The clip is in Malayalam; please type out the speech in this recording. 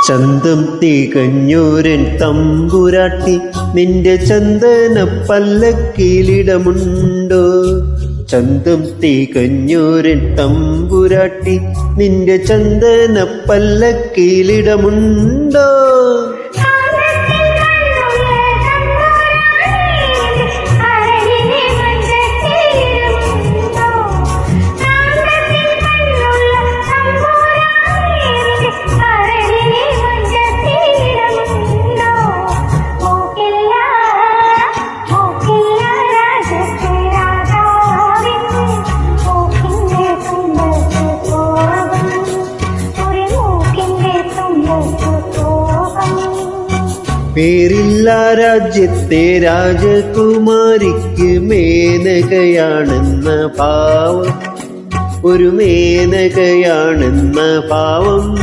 ചന്തം തികഞ്ഞൂരൻ തമ്പുരാട്ടി നിന്റെ ചന്ദന പല്ലക്കിലിടമുണ്ടോ? ചന്തം തികഞ്ഞൂരൻ തമ്പുരാട്ടി നിന്റെ ചന്ദന പല്ലക്കിലിടമുണ്ടോ? പേരില്ല രാജ്യത്തെ രാജകുമാരിക്ക് മേനകയാണെന്ന ഭാവം, ഒരു മേനകയാണെന്ന ഭാവം.